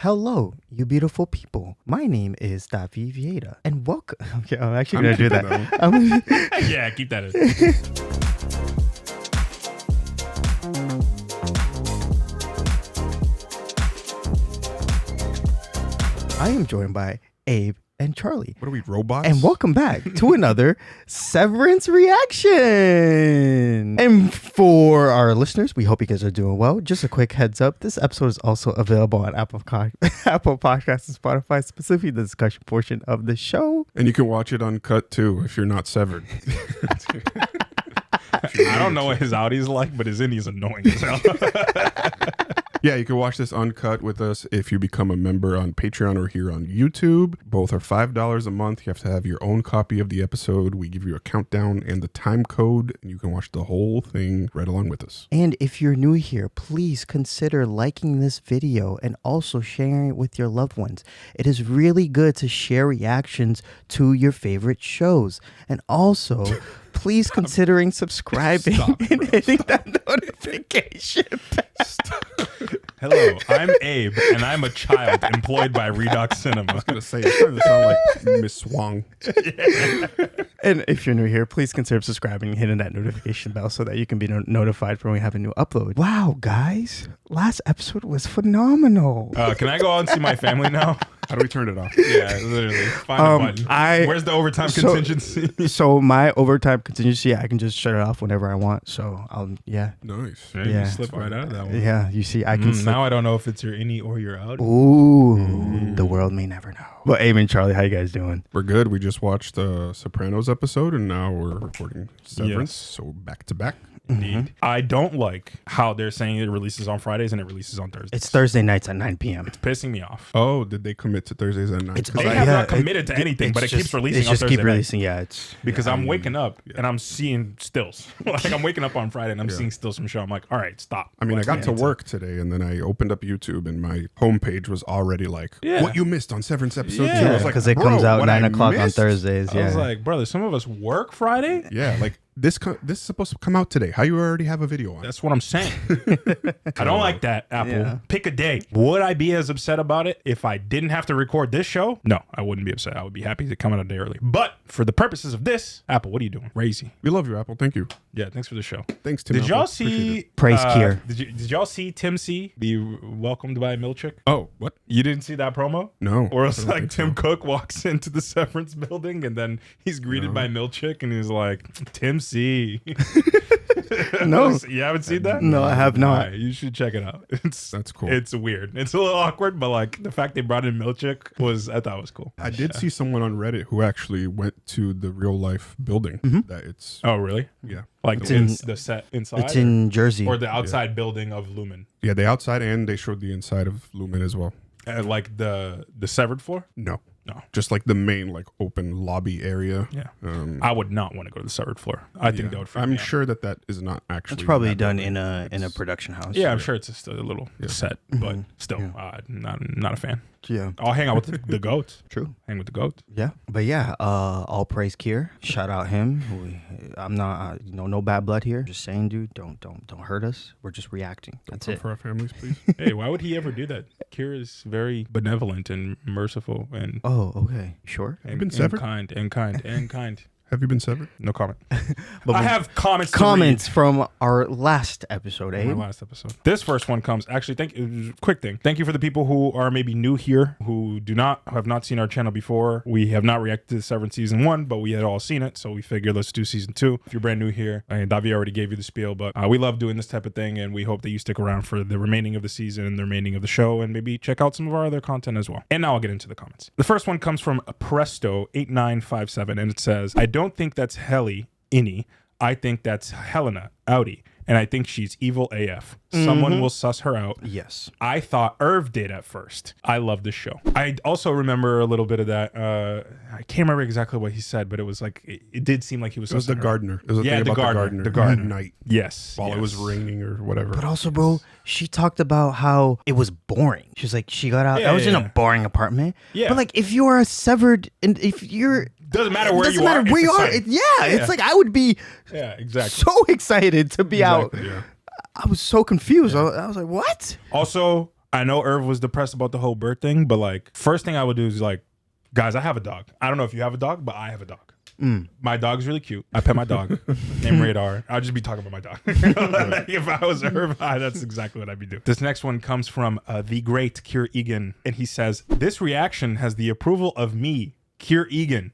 Hello, you beautiful people. My name is Davi Vieta, and welcome. Okay, I'm actually going to do that. Yeah, keep that in. I am joined by Abe and Charlie. What are we, robots? And welcome back to another Severance reaction. And for our listeners, we hope you guys are doing well. Just a quick heads up, this episode is also available on Apple Podcasts and Spotify, specifically the discussion portion of the show. And you can watch it uncut too if you're not severed. I don't know what his Audi's like, but his Indie's annoying as hell. Yeah, you can watch this uncut with us if you become a member on Patreon or here on YouTube. Both are $5 a month. You have to have your own copy of the episode. We give you a countdown and the time code, and you can watch the whole thing right along with us. And if you're new here, please consider liking this video and also sharing it with your loved ones. It is really good to share reactions to your favorite shows. And also, please considering subscribing and hitting that notification bell. Hello, I'm Abe, and I'm a child employed by Redox Cinema. I was going to say, it's starting to sound like Miss Swang. And if you're new here, please consider subscribing and hitting that notification bell so that you can be notified when we have a new upload. Wow, guys, last episode was phenomenal. Can I go out and see my family now? How do we turn it off? Yeah, literally. Find a button. Where's the overtime contingency? So my overtime contingency, I can just shut it off whenever I want. So yeah. Nice. Yeah, you slip right out of that one. Yeah, you see, I can slip. Now I don't know if it's your innie or your out. Ooh, the world may never know. Well, Abe and Charlie, how you guys doing? We're good. We just watched the Sopranos episode, and now we're recording Severance. Yes. So back to back. Indeed. I don't like how they're saying it releases on Fridays and it releases on Thursdays. It's Thursday nights at 9 p.m. It's pissing me off. Oh, did they commit to Thursdays at 9? They have not committed to anything, but it keeps releasing on Thursday. It's because I'm waking up and I'm seeing stills. Like I'm waking up on Friday and I'm seeing stills from the show. I'm like, all right, stop. I mean, I got to work today and then I opened up YouTube and my homepage was already like, what you missed on Severance episode 2. I was like, because it comes out 9 o'clock on Thursdays. I was like, brother, some of us work Friday. Yeah, like this is supposed to come out today. How you already have a video on? That's what I'm saying. I don't like that, Apple. Yeah. Pick a day. Would I be as upset about it if I didn't have to record this show? No, I wouldn't be upset. I would be happy to come out a day early. But for the purposes of this, Apple, what are you doing? Crazy. We love you, Apple. Thank you. Yeah, thanks for the show. Thanks, Tim. Did y'all see Praise Kier? Did y'all see Tim C be welcomed by Milchick? Oh, what? You didn't see that promo? No. Or it's like Tim Cook walks into the Severance building and then he's greeted by Milchick and he's like, Tim C. No. You haven't seen that? No, I have not. Right, you should check it out. That's cool. It's weird. It's a little awkward, but like the fact they brought in Milchick I thought was cool. I did see someone on Reddit who actually went to the real life building that it's. Oh, really? Yeah. Like it's the set inside? It's in Jersey. Or the outside building of Lumen? Yeah, the outside and they showed the inside of Lumen as well. Like the severed floor? No. No. Just like the main like open lobby area. Yeah. I would not want to go to the severed floor. I think that would freak me out. sure that is not actually. It's probably done in a production house. Yeah, I'm sure it's just a little set, but still, not a fan. Yeah. I'll hang out with the goats. True. Hang with the goats. Yeah. But yeah, all praise Kier. Shout out him. I'm not, no bad blood here. Just saying, dude, don't hurt us. We're just reacting. That's it. For our families, please. Hey, why would he ever do that? Kier is very benevolent and merciful and. Oh, okay. Sure. You've been severed? And kind. Have you been severed? No comment. But I have comments. Comments from our last episode, eh? Our last episode. This first one comes. Actually, quick thing. Thank you for the people who are maybe new here, who have not seen our channel before. We have not reacted to Severance season 1, but we had all seen it, so we figured let's do season 2. If you're brand new here, and Davi already gave you the spiel, but we love doing this type of thing, and we hope that you stick around for the remaining of the season and the remaining of the show, and maybe check out some of our other content as well. And now I'll get into the comments. The first one comes from Presto8957, and it says, "I don't think that's Innie. I think that's Helena, Audi. And I think she's evil AF. Someone will suss her out." Yes. I thought Irv did at first. I love this show. I also remember a little bit of that. I can't remember exactly what he said, but it was like, it did seem like he was. It was the gardener. It was the gardener. The gardener. At night. Yes. While it was raining or whatever. But also, bro, she talked about how it was boring. She's like, she got out. I was in a boring apartment. Yeah. But like, if you are severed, and if you're. Doesn't matter where you are. Doesn't matter where you are. It's like I would be so excited to be out. Yeah. I was so confused. I was like, what? Also, I know Irv was depressed about the whole bird thing, but like, first thing I would do is like, guys, I have a dog. I don't know if you have a dog, but I have a dog. My dog's really cute. I pet my dog named Radar. I'll just be talking about my dog. If I was Irv, that's exactly what I'd be doing. This next one comes from the great Kier Egan, and he says, "This reaction has the approval of me, Kier Egan.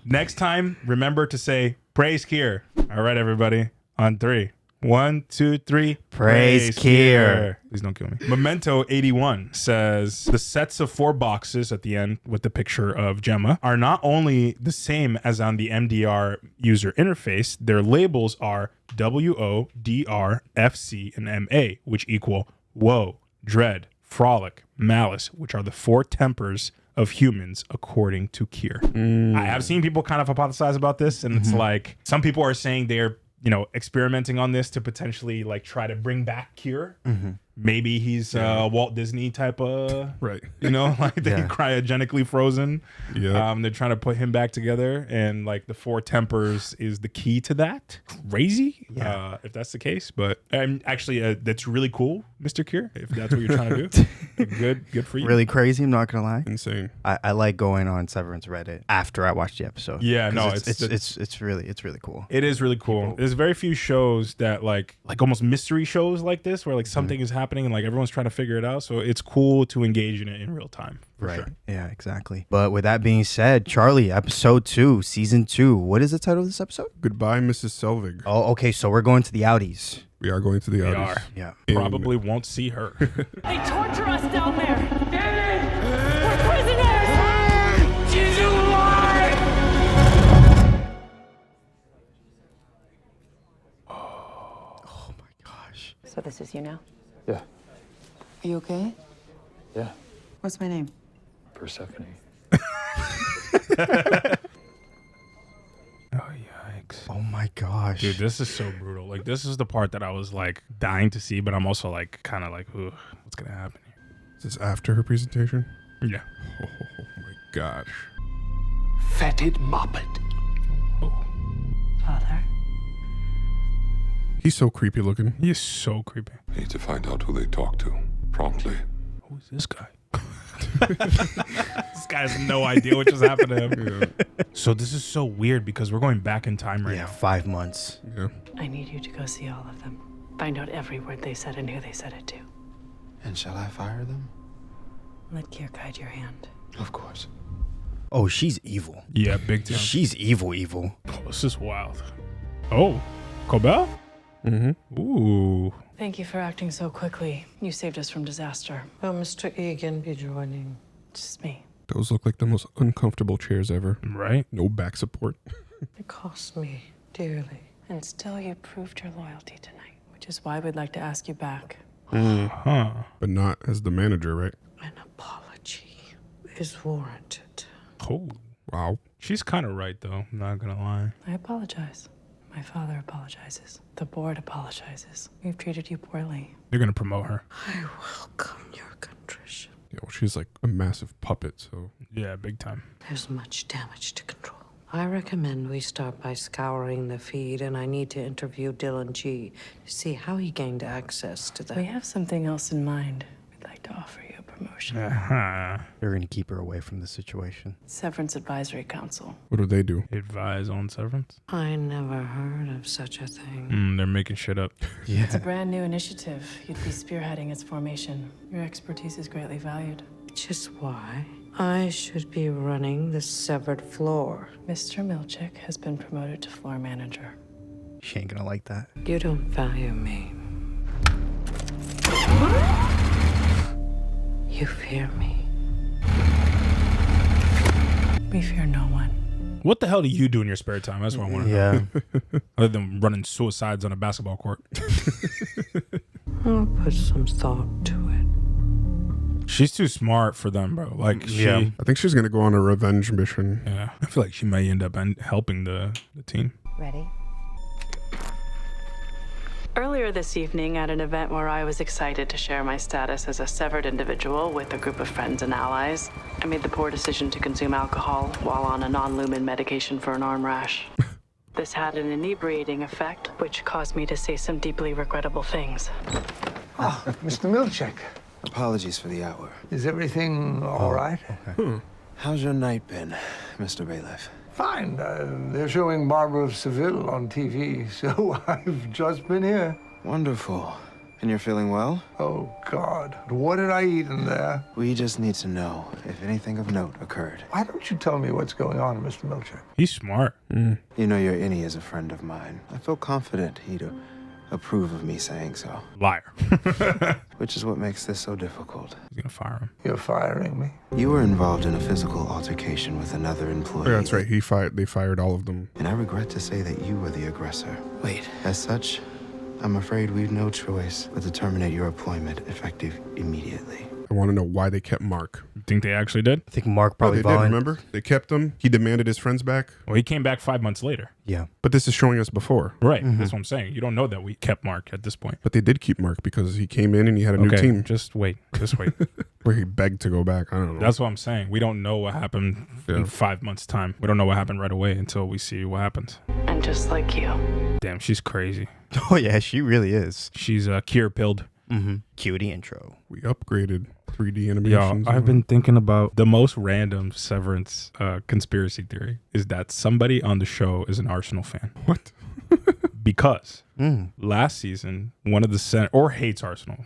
Next time, remember to say praise Kier." All right, everybody, on 3. 1, 2, 3. Praise Kier. Please don't kill me. Memento 81 says the sets of 4 boxes at the end with the picture of Gemma are not only the same as on the MDR user interface, their labels are WO, DR, FC, and MA, which equal woe, dread, frolic, malice, which are the 4 tempers of humans according to Kier. I have seen people kind of hypothesize about this, and it's like some people are saying they're experimenting on this to potentially like try to bring back Kier. Maybe he's Walt Disney type of, Right. Like they cryogenically frozen. Yeah. They're trying to put him back together, and like the 4 tempers is the key to that. Crazy, if that's the case. But actually, that's really cool, Mr. Kier. If that's what you're trying to do, good for you. Really crazy, I'm not gonna lie. Insane. I like going on Severance Reddit after I watch the episode. Yeah, no, it's really cool. It is really cool. There's very few shows that like almost mystery shows like this where like something is happening and like everyone's trying to figure it out. So it's cool to engage in it in real time. For sure. Yeah, exactly. But with that being said, Charlie, episode 2, season 2. What is the title of this episode? Goodbye, Mrs. Selvig. Oh, okay. So we're going to the Outies. We are going to the They Audis. are. Yeah. Probably won't see her. They torture us down there! We're prisoners! She's alive! Oh my gosh. So this is you now? Yeah. Are you okay? Yeah. What's my name? Persephone. Oh, yikes. Oh my gosh. Dude, this is so brutal. Like, this is the part that I was like dying to see, but I'm also like kind of like, ooh, what's gonna happen Is this after her presentation? here? Yeah. Oh my gosh. Fetid Moppet. Oh, Father? He's so creepy looking. he is so creepy. Need to find out who they talk to promptly. Who is this guy? This guy has no idea what just happened to him. So this is so weird because we're going back in time right Yeah, now. 5 months. Yeah. I need you to go see all of them. Find out every word they said and who they said it to. And shall I fire them? Let Kier guide your hand. Of course. Oh, she's evil. Yeah, big time. She's evil. Oh, this is wild. Oh, Cobell? Mm-hmm. Ooh. Thank you for acting so quickly. You saved us from disaster. Will Mr. Egan be joining? Just me. Those look like the most uncomfortable chairs ever. Right? No back support. It cost me dearly. And still you proved your loyalty tonight, which is why we'd like to ask you back. Huh. But not as the manager, right? An apology is warranted. Oh. Wow. She's kind of right, though. I'm not going to lie. I apologize. My father apologizes. The board apologizes. We've treated you poorly. They're going to promote her. I welcome your contrition. Yeah, well, she's like a massive puppet, so. Yeah, big time. There's much damage to control. I recommend we start by scouring the feed, and I need to interview Dylan G to see how he gained access to We that. have something else in mind. We'd like to offer you a promotion. Uh-huh. They're going to keep her away from the situation. Severance Advisory Council. What do they do? Advise on severance? I never heard of such a thing. They're making shit up. It's a brand new initiative. You'd be spearheading its formation. Your expertise is greatly valued. Which is why I should be running the severed floor. Mr. Milchick has been promoted to floor manager. She ain't going to like that. You don't value me. You fear me. We fear no one. What the hell do you do in your spare time? That's what I want to know. Yeah. Other than running suicides on a basketball court. I'll put some thought to it. She's too smart for them, bro. Like, Yeah. she... I think she's going to go on a revenge mission. Yeah. I feel like she may end up helping the team. Ready? Earlier this evening, at an event where I was excited to share my status as a severed individual with a group of friends and allies, I made the poor decision to consume alcohol while on a non-lumen medication for an arm rash. This had an inebriating effect, which caused me to say some deeply regrettable things. Mr. Milchick, Apologies for the hour. Is everything all right? How's your night been, Mr. Bailiff? Fine. They're showing Barbara of Seville on TV, so I've just been here. Wonderful. And you're feeling well? Oh, God. What did I eat in there? We just need to know if anything of note occurred. Why don't you tell me what's going on, Mr. Milchick? He's smart. You know your innie is a friend of mine. I feel confident he'd approve of me saying so. Liar. Which is what makes this so difficult. He's gonna fire him. You're firing me? You were involved in a physical altercation with another employee. Yeah, that's right. They fired all of them. And I regret to say that you were the aggressor. Wait. As such, I'm afraid we've no choice but to terminate your employment effective immediately. I want to know why they kept Mark. You think they actually did? I think Mark probably they did, remember? They kept him. He demanded his friends back. Well, he came back 5 months later. Yeah. But this is showing us before. Right. That's what I'm saying. You don't know that we kept Mark at this point. But they did keep Mark because he came in and he had a new team. Just wait. Just wait. Where he begged to go back. I don't know. That's what I'm saying. We don't know what happened in 5 months' time. We don't know what happened right away until we see what happens. And just like you. Damn, she's crazy. Oh, yeah, she really is. She's cure pilled. Cutie intro. We upgraded 3D Yo, animations. I've been thinking about the most random Severance conspiracy theory is that somebody on the show is an Arsenal fan. What? Because last season, one of the or hates Arsenal.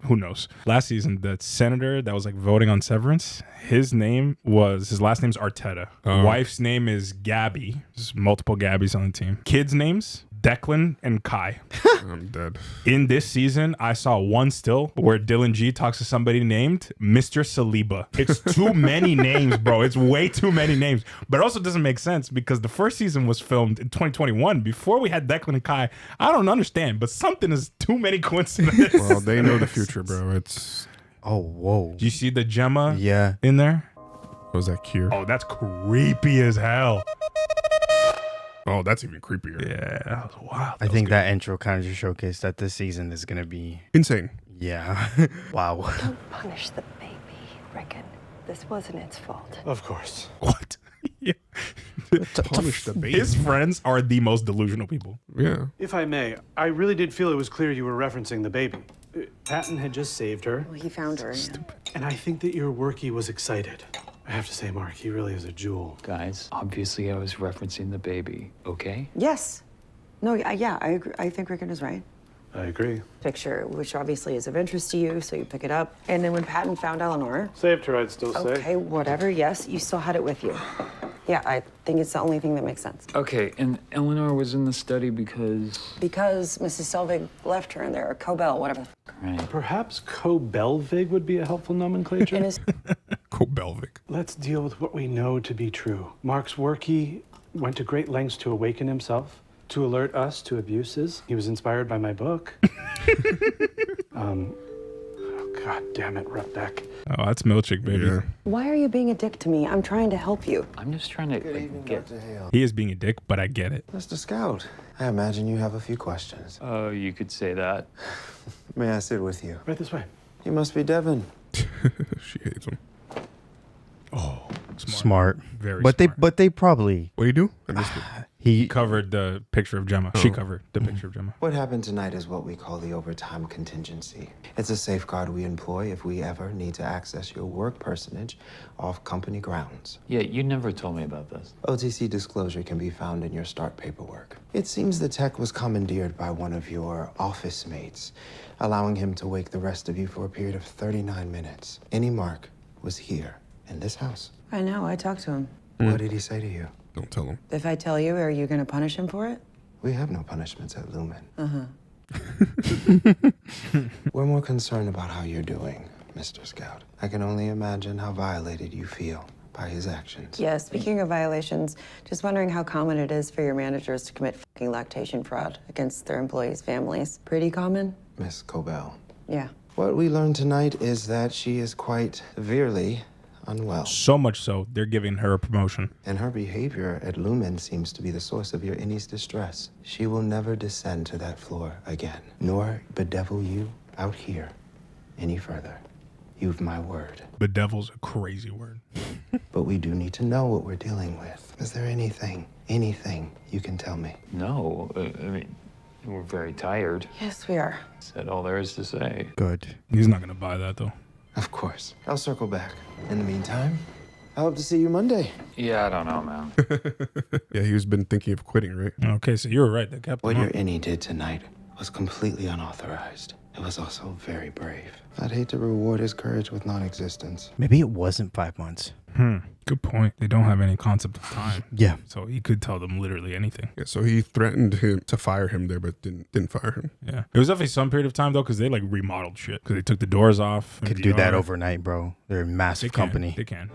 Who knows? Last season, the senator that was like voting on Severance, his last name's Arteta. Wife's name is Gabby. There's multiple Gabbies on the team. Kids' names, Declan and Kai. I'm dead. In this season, I saw one still where Dylan G talks to somebody named Mr. Saliba. It's too many names, bro. It's way too many names. But it also doesn't make sense because the first season was filmed in 2021 before we had Declan and Kai. I don't understand, but something is too many coincidences. Well, they know the future, bro. It's... Oh, whoa. Do you see the Gemma Yeah. in there? Was that Kier? Oh, that's creepy as hell. Oh, that's even creepier. Yeah, that was wild. I think that intro kind of just showcased that this season is going to be... Insane. Yeah. Wow. Don't punish the baby, Rickon. This wasn't its fault. Of course. What? Yeah. Punish the baby. His friends are the most delusional people. Yeah. If I may, I really did feel it was clear you were referencing the baby. Patton had just saved her. Well, he found her. And I think that your workie was excited. I have to say, Mark, he really is a jewel. Guys, obviously I was referencing the baby, okay? Yes. No, yeah, I agree. I think Rickon is right. I agree. Picture, which obviously is of interest to you, so you pick it up. And then when Patton found Eleanor... Saved her, I'd still say. Okay, whatever, yes, you still had it with you. Yeah, I think it's the only thing that makes sense. Okay, and Eleanor was in the study because... Because Mrs. Selvig left her in there, or Cobell, whatever. Right. Perhaps Co-Belvig would be a helpful nomenclature. Co-Belvic. Let's deal with what we know to be true. Mark's workie went to great lengths to awaken himself, to alert us to abuses. He was inspired by my book. Oh, God damn it, Rutbeck. Oh, that's Milchick, baby. Yeah. Why are you being a dick to me? I'm trying to help you. I'm just trying to get... He is being a dick, but I get it. Mr. Scout, I imagine you have a few questions. Oh, you could say that. May I sit with you? Right this way. You must be Devin. She hates him. Oh, Smart. Very but smart. But they probably... What do you do? I missed it. He covered the picture of Gemma. She covered the picture of Gemma. What happened tonight is what we call the overtime contingency. It's a safeguard we employ if we ever need to access your work personage off company grounds. Yeah, you never told me about this. OTC disclosure can be found in your start paperwork. It seems the tech was commandeered by one of your office mates, allowing him to wake the rest of you for a period of 39 minutes. Any Mark was here in this house. I know, I talked to him. What did he say to you? Don't tell him. If I tell you, are you going to punish him for it? We have no punishments at Lumen. Uh-huh. We're more concerned about how you're doing, Mr. Scout. I can only imagine how violated you feel by his actions. Yeah, speaking of violations, just wondering how common it is for your managers to commit fucking lactation fraud against their employees' families. Pretty common? Miss Cobell. Yeah. What we learned tonight is that she is quite severely unwell. So much so, they're giving her a promotion. And her behavior at Lumen seems to be the source of your innie's distress. She will never descend to that floor again, nor bedevil you out here any further. You've my word. Bedevil's a crazy word. But we do need to know what we're dealing with. Is there anything you can tell me? No, I mean, we're very tired. Yes, we are. Said all there is to say. Good. He's not going to buy that, though. Of course. I'll circle back. In the meantime, I hope to see you Monday. Yeah, I don't know, man. Yeah, he's been thinking of quitting, right? Okay, so you were right. That kept What him your up. innie did tonight was completely unauthorized. It was also very brave. I'd hate to reward his courage with non-existence. Maybe it wasn't 5 months. Good point. They don't have any concept of time. Yeah. So he could tell them literally anything. Yeah, so he threatened him to fire him there, but didn't fire him. Yeah. It was definitely some period of time, though, because they, like, remodeled shit. Because they took the doors off. Could do that overnight, bro. They're a massive company. They can.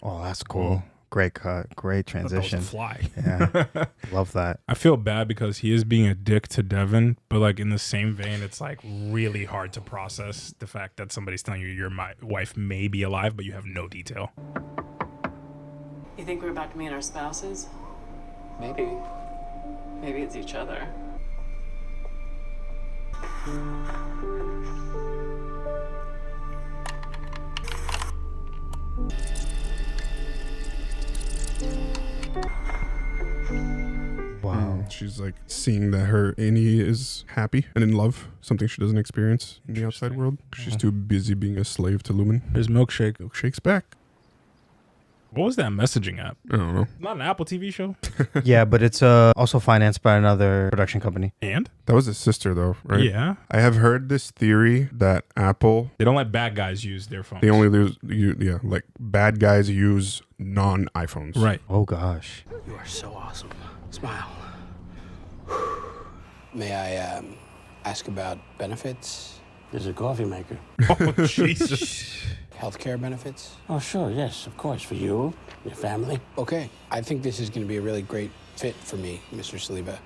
Oh, that's cool. Great cut. Great transition. That was a fly. Yeah. Love that. I feel bad because he is being a dick to Devin, but like in the same vein, it's like really hard to process the fact that somebody's telling you your wife may be alive, but you have no detail. You think we're about to meet our spouses? Maybe. Maybe it's each other. Wow. She's like seeing that her Annie is happy and in love, something she doesn't experience in the outside world. She's too busy being a slave to Lumen. There's Milkshake. Milkshake's back. What was that messaging app? I don't know. Not an Apple TV show? Yeah, but it's also financed by another production company. And? That was his sister, though, right? Yeah. I have heard this theory that Apple, They don't let bad guys use their phones. they only like bad guys use non-iPhones. Right. Oh, gosh. You are so awesome. Smile. May I ask about benefits? There's a coffee maker. Oh, Jesus. Healthcare benefits? Oh, sure, yes, of course, for you, your family. Okay, I think this is going to be a really great fit for me, Mr. Saliba.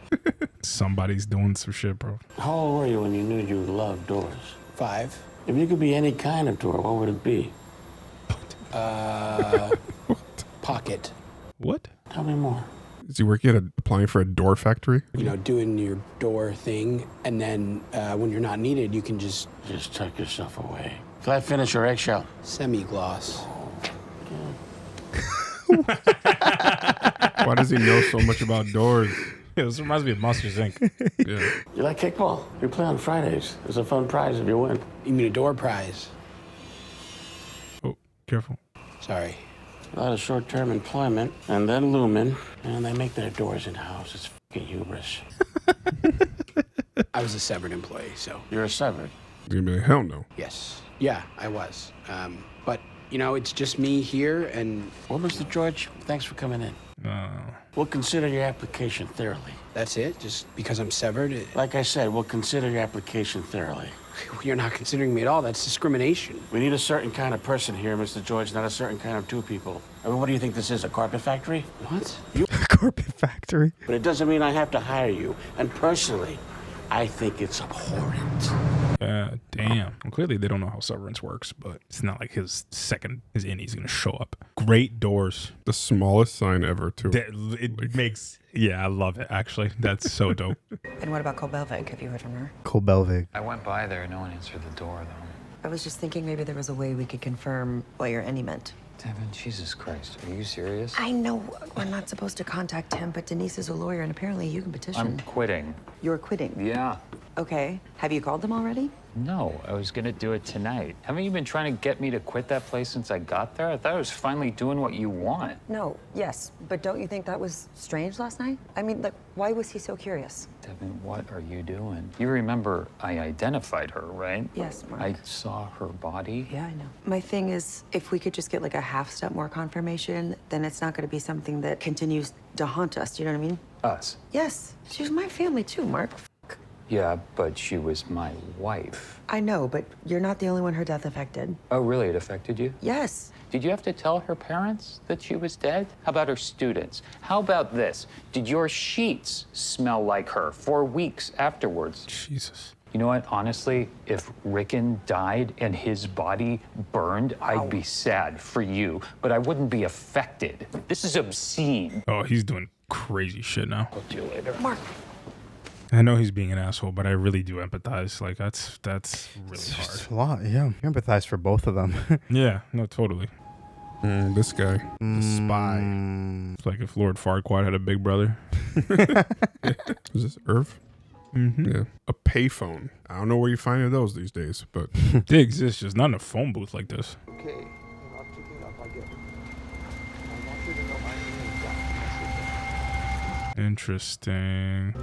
Somebody's doing some shit, bro. How old were you when you knew you loved doors? 5. If you could be any kind of door, what would it be? Pocket. What? Tell me more. Is he working at applying for a door factory? You know, doing your door thing, and then when you're not needed, you can just tuck yourself away. Flat finish or eggshell? Semi-gloss. Why does he know so much about doors? Yeah, this reminds me of Monsters, Inc. Yeah. You like kickball? We play on Fridays. There's a fun prize if you win. You mean a door prize? Oh, careful. Sorry. A lot of short-term employment, and then Lumen, and they make their doors in-house. It's fucking hubris. I was a Severed employee, so... You're a Severed? He's gonna be like, hell no. Yes. Yeah, I was. But, you know, it's just me here, and... Well, Mr. George, thanks for coming in. We'll consider your application thoroughly. That's it? Just because I'm severed? Like I said, we'll consider your application thoroughly. You're not considering me at all. That's discrimination. We need a certain kind of person here, Mr. George, not a certain kind of two people. I mean, what do you think this is, a carpet factory? What? Carpet factory? But it doesn't mean I have to hire you. And personally, I think it's abhorrent. Damn. Well, clearly they don't know how Severance works, but it's not like his innie's gonna show up. Great doors. The smallest sign ever, too. It makes... Yeah, I love it, actually. That's so dope. And what about Selvig? Have you heard from her? Selvig. I went by there. No one answered the door, though. I was just thinking maybe there was a way we could confirm what your any meant. Devin, Jesus Christ. Are you serious? I know we're not supposed to contact him, but Denise is a lawyer, and apparently you can petition. I'm quitting. You're quitting? Yeah. Okay. Have you called them already? No, I was gonna do it tonight. Haven't you been trying to get me to quit that place since I got there? I thought I was finally doing what you want. No, yes. But don't you think that was strange last night? I mean, like, why was he so curious? Devin, what are you doing? You remember I identified her, right? Yes, Mark. I saw her body. Yeah, I know. My thing is, if we could just get like a half step more confirmation, then it's not going to be something that continues to haunt us. Do you know what I mean? Us. Yes. She was my family too, Mark. Yeah, but she was my wife. I know, but you're not the only one her death affected. Oh, really? It affected you? Yes. Did you have to tell her parents that she was dead? How about her students? How about this? Did your sheets smell like her for weeks afterwards? Jesus. You know what? Honestly, if Rickon died and his body burned, I'd be sad for you, but I wouldn't be affected. This is obscene. Oh, he's doing crazy shit now. Talk to you later. Mark. I know he's being an asshole, but I really do empathize. Like, that's really hard. It's a lot, yeah. You empathize for both of them. Yeah, no, totally. This guy, the spy. It's like if Lord Farquaad had a big brother. Is this Irv? Yeah, a payphone. I don't know where you find those these days, but they exist, just not in a phone booth like this. Okay, you're not picking up, I get it. I want you to know I mean exactly. Interesting.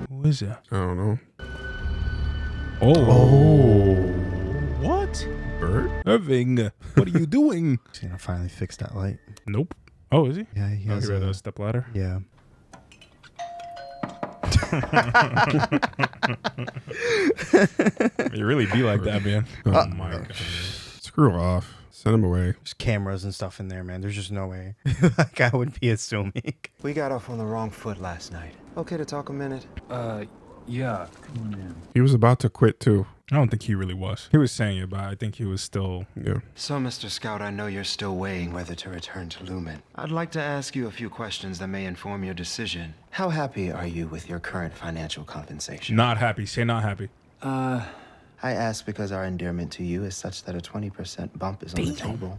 Who is that? I don't know. Oh. What? Bird? Irving, what are you doing? He's gonna finally fix that light. Nope. Oh, is he? Yeah, he has he read a step ladder? Yeah. You really be like that, man. Oh my god. Screw off. Send him away. There's cameras and stuff in there, man. There's just no way. Like I would be assuming. We got off on the wrong foot last night. Okay to talk a minute? Yeah, come on in. He was about to quit too. I don't think he really was. He was saying it, but I think he was still... Yeah. So, Mr. Scout, I know you're still weighing whether to return to Lumen. I'd like to ask you a few questions that may inform your decision. How happy are you with your current financial compensation? Not happy. Say not happy. I ask because our endearment to you is such that a 20% bump is on the table.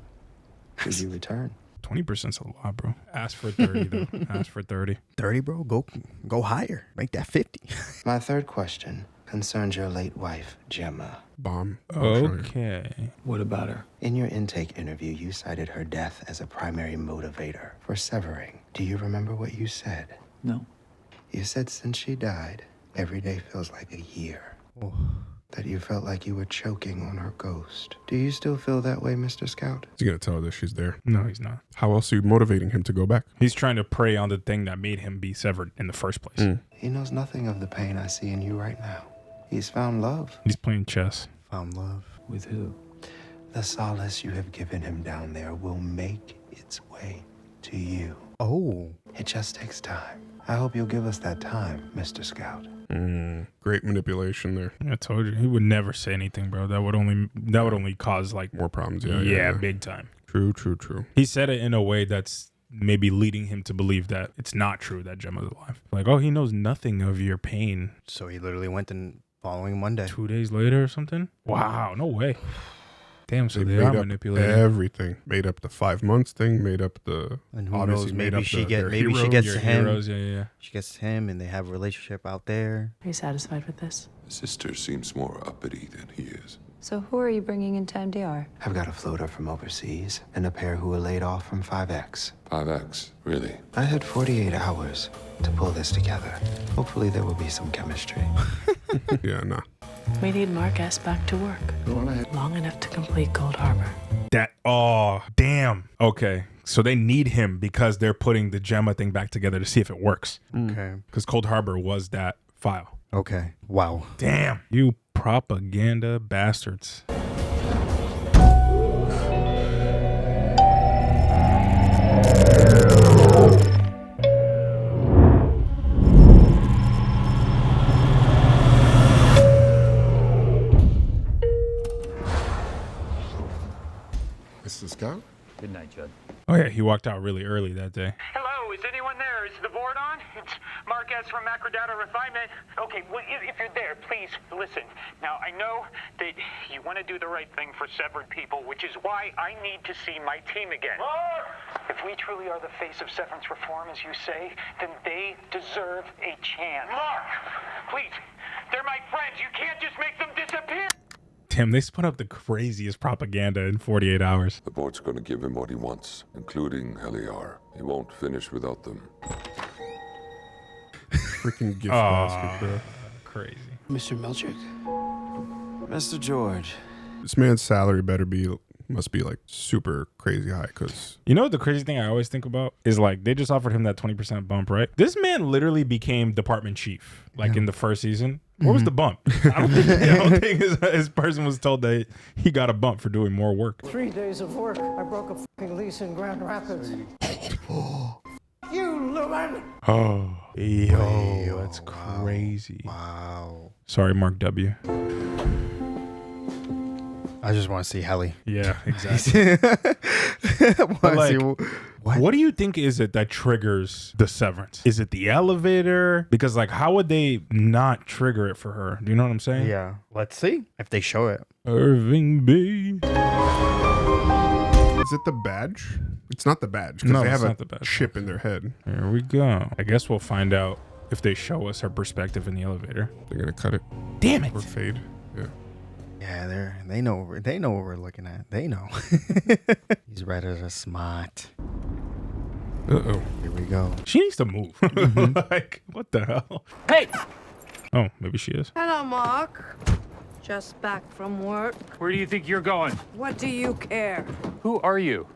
Should you return? 20%'s a lot, bro. Ask for 30, though. Ask for 30. 30, bro. Go higher. Make that 50. My third question concerns your late wife, Gemma. Bomb. Okay. What about her? In your intake interview, you cited her death as a primary motivator for severing. Do you remember what you said? No. You said since she died, every day feels like a year. Oh. That you felt like you were choking on her ghost. Do you still feel that way, Mr. Scout? He's gonna tell her that she's there. No, he's not. How else are you motivating him to go back? He's trying to prey on the thing that made him be severed in the first place. He knows nothing of the pain I see in you right now. He's found love. He's playing chess. Found love. With who? The solace you have given him down there will make its way to you. Oh. It just takes time. I hope you'll give us that time, Mr. Scout. Great manipulation there. I told you he would never say anything, bro. That would only cause like more problems. Yeah, big time. True. He said it in a way that's maybe leading him to believe that it's not true that Gemma's alive. Like, oh, he knows nothing of your pain. So he literally went and following Monday. 2 days later or something. Wow, no way. Damn, so they made are up manipulating everything. Made up the 5 months thing. Made up the And who obviously knows? made Maybe up she their maybe she heroes. gets Your him. heroes, yeah. She gets him, and they have a relationship out there. Are you satisfied with this? Sister seems more uppity than he is. So who are you bringing into MDR? I've got a floater from overseas and a pair who were laid off from 5X. 5X, really? I had 48 hours to pull this together. Hopefully there will be some chemistry. Yeah, nah. We need Mark S. back to work. Go on ahead. Long enough to complete Gold Harbor. Oh, damn. Okay. So they need him because they're putting the Gemma thing back together to see if it works. Okay. Because Cold Harbor was that file. Okay. Wow. Damn. You propaganda bastards. Mr. Scout? Good night, Judd. Oh, yeah. He walked out really early that day. Hello, is anyone there? Is the board on? It's Mark S. from Macrodata Refinement. Okay, well, if you're there, please listen. Now, I know that you want to do the right thing for severed people, which is why I need to see my team again. If we truly are the face of severance reform, as you say, then they deserve a chance. Mark! Please, they're my friends. You can't just make them disappear. Damn, they spun up the craziest propaganda in 48 hours. The board's going to give him what he wants, including Heliar. He won't finish without them. Freaking gift basket, bro. Crazy. Mr. Melchick? Mr. George. This man's salary must be like super crazy high because You know, the crazy thing I always think about is like they just offered him that 20% bump, right? This man literally became department chief like in the first season. Where was the bump? I don't think his person was told that he got a bump for doing more work. 3 days of work. I broke a fucking lease in Grand Rapids. You Lumen! Oh, yo, that's crazy. Wow. Sorry, Mark W. I just want to see Helly. Yeah, exactly. But like, what do you think is it that triggers the severance? Is it the elevator? Because like, how would they not trigger it for her? Do you know what I'm saying? Yeah. Let's see if they show it. Irving B. Is it the badge? It's not the badge because No, they it's have not a the badge. chip in their head. Here we go. I guess we'll find out if they show us her perspective in the elevator. They're gonna cut it. Damn it. Or fade. Yeah. Yeah, they know what we're looking at. They know. These Redditors are smart. Uh-oh. Here we go. She needs to move. Like, what the hell? Hey! Oh, maybe she is. Hello, Mark. Just back from work. Where do you think you're going? What do you care? Who are you?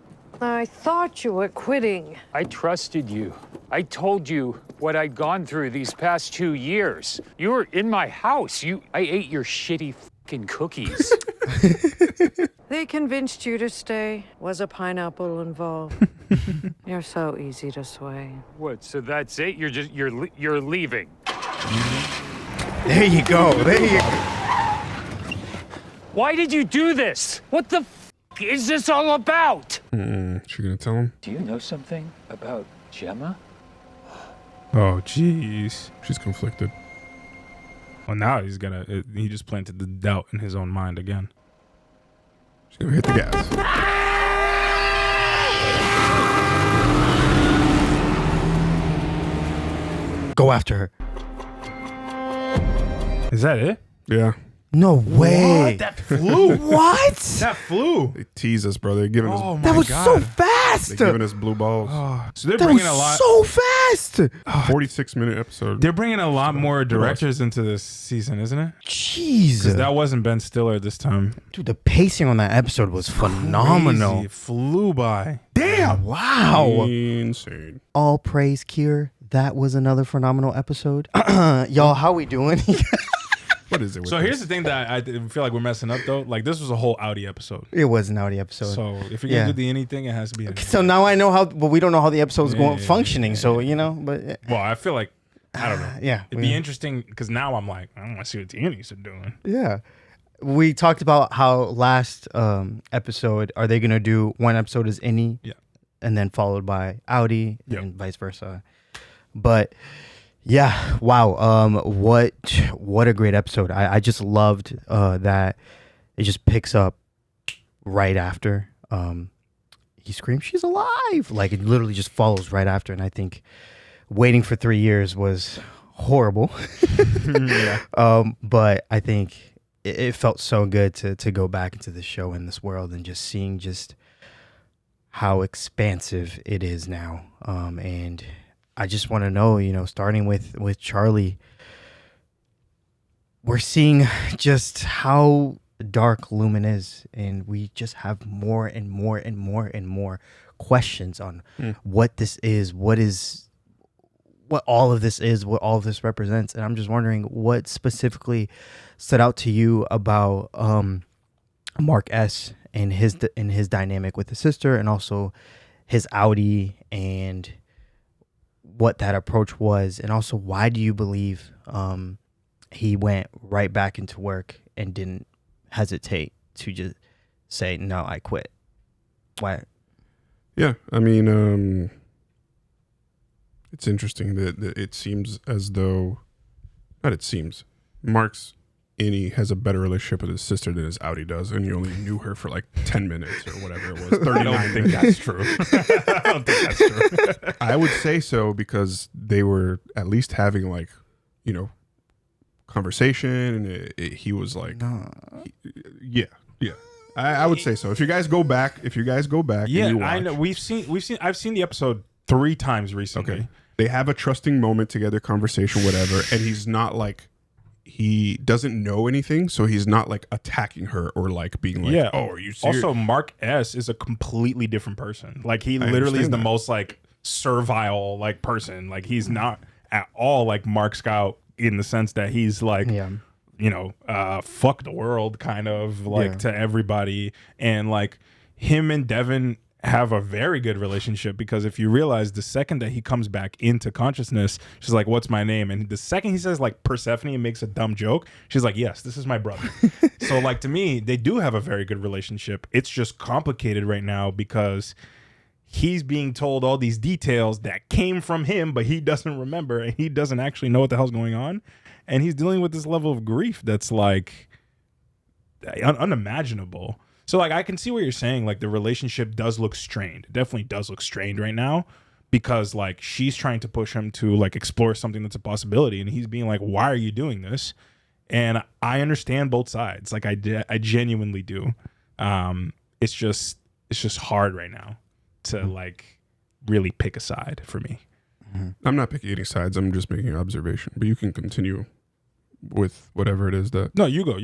I thought you were quitting. I trusted you. I told you what I'd gone through these past 2 years. You were in my house. I ate your shitty fucking cookies. They convinced you to stay. Was a pineapple involved? You're so easy to sway. What? So that's it? You're leaving. There you go. There you go. Why did you do this? What the is this all about? She gonna tell him? Do you know something about Gemma? Oh, jeez. She's conflicted. Well, now he just planted the doubt in his own mind again. She's gonna hit the gas. Go after her. Is that it? Yeah. No way. What? That flew. What? That flew. They tease us, bro. They're giving us. Oh, That my was God. so fast. They're giving us blue balls. So they're That bringing was a lot. so fast. 46-minute episode. They're bringing a lot more directors into this season, isn't it? Jeez. Because that wasn't Ben Stiller this time. Dude, the pacing on that episode was phenomenal. Crazy. It flew by. Damn. Wow. Insane. All praise, Kier. That was another phenomenal episode. Y'all, how we doing? What is it? With So this? here's the thing that I feel like we're messing up though. Like this was a whole Audi episode. It was an Audi episode. So if you're gonna do the anything, it has to be. So now I know how, but we don't know how the episode's going Yeah, functioning. So you know, but Well, I feel like I don't know. Yeah, it'd be interesting because now I'm like, I want to see what the Annies are doing. yeah, we talked about how last episode are they gonna do one episode as Innie, and then followed by Audi, and vice versa. But yeah, wow, what a great episode. I just loved that it just picks up right after he screams she's alive, like it literally just follows right after. And I think waiting for 3 years was horrible. But I think it felt so good to go back into the show and this world and just seeing just how expansive it is now. And I just want to know, you know, starting with Charlie, we're seeing just how dark Lumen is, and we just have more and more and more and more questions on what this is, what all of this is, what all of this represents. And I'm just wondering what specifically stood out to you about Mark S. and his dynamic with his sister, and also his Audi, and what that approach was, and also why do you believe he went right back into work and didn't hesitate to just say, no, I quit? Why? Yeah, I mean, it's interesting that it seems as though, not it seems, Mark's Innie has a better relationship with his sister than his Audi does, and you only knew her for like 10 minutes or whatever it was. 39 I don't think that's true. I don't think that's true. I would say so because they were at least having like, you know, conversation, and he was like, yeah. I would say so. If you guys go back, and you watch, I know I've seen the episode 3 times recently. Okay. They have a trusting moment together, conversation, whatever, and he's not like, he doesn't know anything, so he's not like attacking her or like being like, oh, are you serious? Also, Mark S is a completely different person. Like he literally is the most like servile like person. Like he's not at all like Mark Scout in the sense that he's like, you know, fuck the world kind of like to everybody. And like him and Devin have a very good relationship, because if you realize the second that he comes back into consciousness, she's like, what's my name? And the second he says like Persephone and makes a dumb joke, she's like, yes, this is my brother. So like to me, they do have a very good relationship. It's just complicated right now because he's being told all these details that came from him, but he doesn't remember, and he doesn't actually know what the hell's going on. And he's dealing with this level of grief that's like unimaginable. So like I can see what you're saying. Like the relationship does look strained. It definitely does look strained right now because like she's trying to push him to like explore something that's a possibility, and he's being like, why are you doing this? And I understand both sides. Like I genuinely do. It's just hard right now to like really pick a side for me. I'm not picking any sides. I'm just making an observation. But you can continue with whatever it is that. No, you go.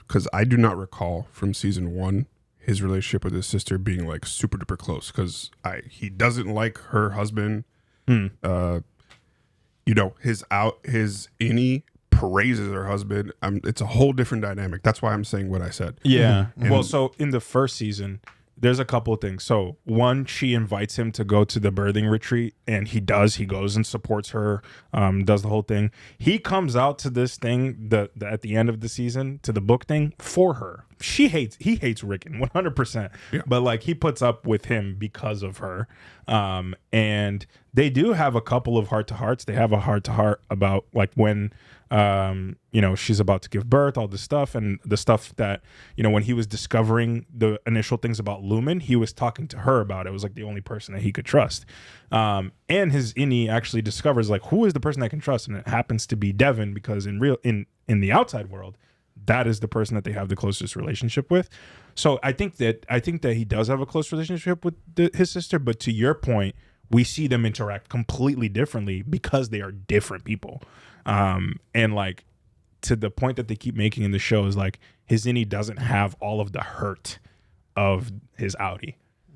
Because I do not recall from season 1 his relationship with his sister being like super duper close. Because he doesn't like her husband. You know, his innie praises her husband. It's a whole different dynamic. That's why I'm saying what I said. Yeah. Well, so in the first season, there's a couple of things. So one, she invites him to go to the birthing retreat, and he does. He goes and supports her, does the whole thing. He comes out to this thing at the end of the season, to the book thing, for her. He hates Rickon 100%. Yeah. But like he puts up with him because of her. And they do have a couple of heart-to-hearts. They have a heart-to-heart about like when you know, she's about to give birth, all this stuff, and the stuff that, you know, when he was discovering the initial things about Lumen, he was talking to her about it. It was like the only person that he could trust. And his innie actually discovers like, who is the person I can trust? And it happens to be Devin, because in the outside world, that is the person that they have the closest relationship with. So I think that he does have a close relationship with his sister, but to your point, we see them interact completely differently because they are different people. And like, to the point that they keep making in the show is like, his innie doesn't have all of the hurt of his outie.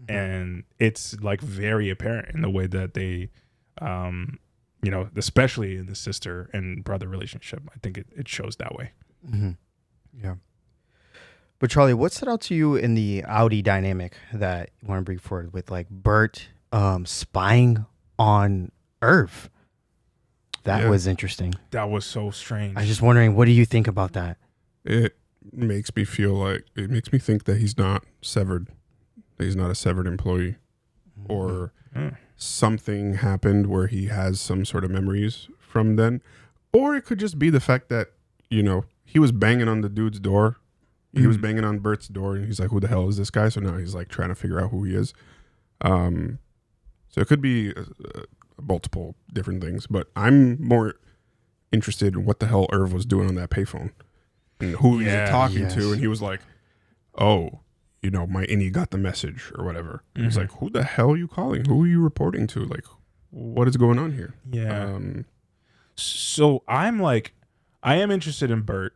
And it's like very apparent in the way that they, you know, especially in the sister and brother relationship. I think it shows that way. Yeah. But Charlie, what stood out to you in the outie dynamic that you want to bring forward with like Bert spying on Irv? That was interesting. That was so strange. I was just wondering, what do you think about that? It makes me think that he's not severed. That he's not a severed employee. Or something happened where he has some sort of memories from then. Or it could just be the fact that, you know, he was banging on the dude's door. He was banging on Bert's door, and he's like, who the hell is this guy? So now he's like trying to figure out who he is. So it could be multiple different things, but I'm more interested in what the hell Irv was doing on that payphone and who he was talking to. And he was like, oh, you know, my innie got the message or whatever. I was like, who the hell are you calling? Who are you reporting to? Like, what is going on here? Yeah. So I am interested in Bert.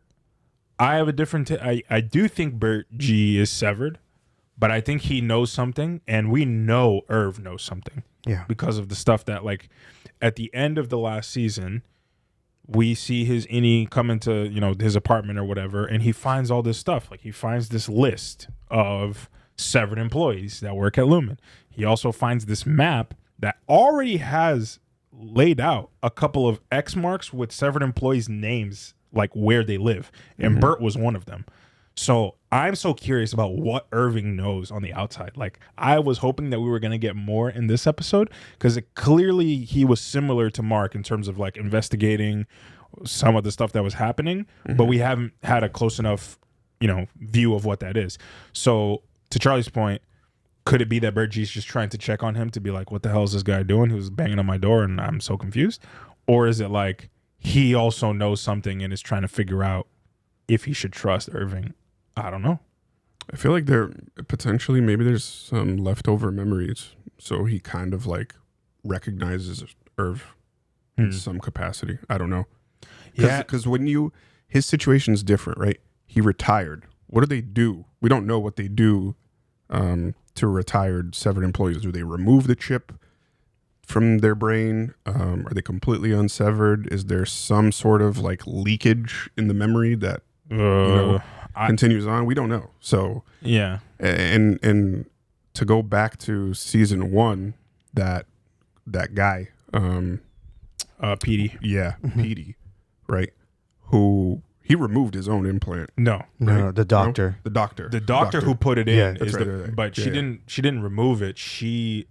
I have a different, I do think Bert G is severed, but I think he knows something, and we know Irv knows something. Yeah. Because of the stuff that, like, at the end of the last season, we see his innie come into, you know, his apartment or whatever, and he finds all this stuff. Like, he finds this list of severed employees that work at Lumen. He also finds this map that already has laid out a couple of X marks with severed employees' names, like where they live. And Bert was one of them. So I'm so curious about what Irving knows on the outside. Like, I was hoping that we were going to get more in this episode, because clearly he was similar to Mark in terms of like investigating some of the stuff that was happening, but we haven't had a close enough, you know, view of what that is. So to Charlie's point, could it be that Bert G's just trying to check on him to be like, what the hell is this guy doing who's banging on my door and I'm so confused? Or is it like he also knows something and is trying to figure out if he should trust Irving? I don't know. I feel like maybe there's some leftover memories. So he kind of like recognizes Irv in some capacity. I don't know. Because his situation's different, right? He retired. What do they do? We don't know what they do to retired severed employees. Do they remove the chip from their brain? Are they completely unsevered? Is there some sort of like leakage in the memory that continues on? We don't know. So yeah, and to go back to season 1, that guy, Petey, Petey, right? Who he removed his own implant. No, the doctor. No? The doctor who put it in is right. But she didn't remove it. She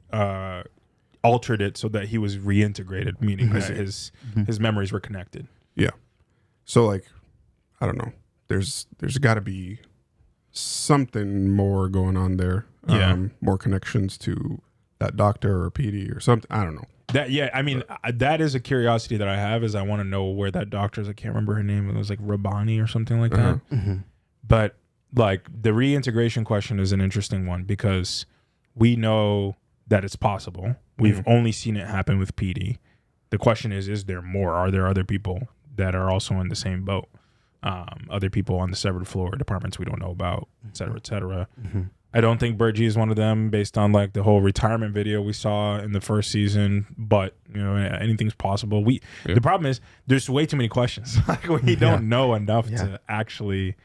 altered it so that he was reintegrated, meaning that his memories were connected. Yeah. So like, I don't know. There's got to be something more going on there. Yeah. More connections to that doctor or PD or something. I don't know. That I mean that is a curiosity that I have. Is I want to know where that doctor is. I can't remember her name. It was like Rabani or something like that. But like the reintegration question is an interesting one because we know that it's possible. We've only seen it happen with PD. The question is there more? Are there other people that are also in the same boat? Other people on the severed floor departments we don't know about, et cetera, et cetera. I don't think Bert G is one of them based on like the whole retirement video we saw in the first season, but you know, anything's possible. The problem is there's way too many questions. Like we don't know enough to actually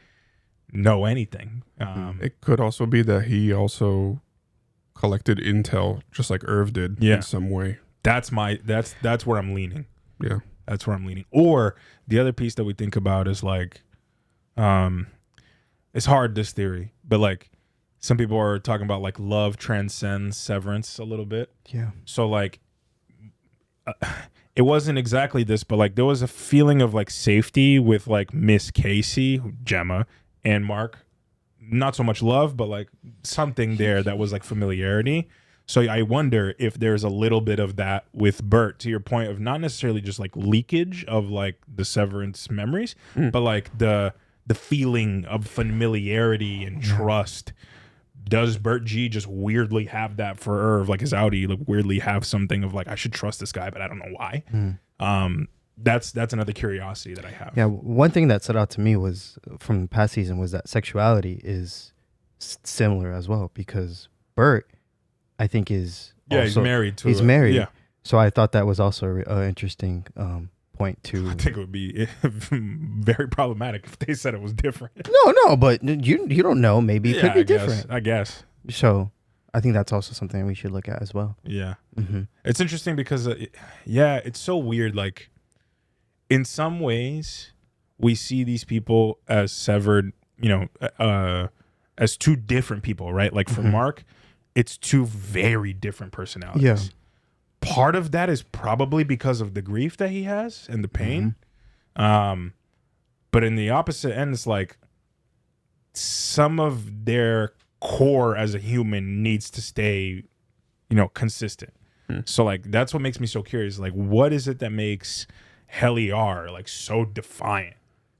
know anything. It could also be that he also collected intel just like Irv did in some way. That's where I'm leaning. Yeah. That's where I'm leaning. Or the other piece that we think about is like, it's hard, this theory, but like some people are talking about like love transcends Severance a little bit. Yeah. So like, it wasn't exactly this, but like there was a feeling of like safety with like Miss Casey, Gemma, and Mark. Not so much love, but like something there that was like familiarity. So I wonder if there's a little bit of that with Bert, to your point of not necessarily just like leakage of like the Severance memories, but like the feeling of familiarity and trust. Does Bert G just weirdly have that for Irv? Like his Audi, like weirdly have something of like, I should trust this guy, but I don't know why. That's another curiosity that I have. Yeah, one thing that stood out to me was from the past season was that sexuality is similar as well, because Bert, I think, is he's married to he's married. Yeah. So I thought that was also an interesting point too. I think it would be very problematic if they said it was different. No, but you don't know. Maybe it could be different. I guess. So I think that's also something we should look at as well. Yeah. It's interesting because, it's so weird. Like, in some ways, we see these people as severed, as two different people, right? Like for Mark, it's two very different personalities. Yeah. Part of that is probably because of the grief that he has and the pain. But in the opposite end, it's like some of their core as a human needs to stay, consistent. So like, that's what makes me so curious. Like, what is it that makes Heliar like so defiant,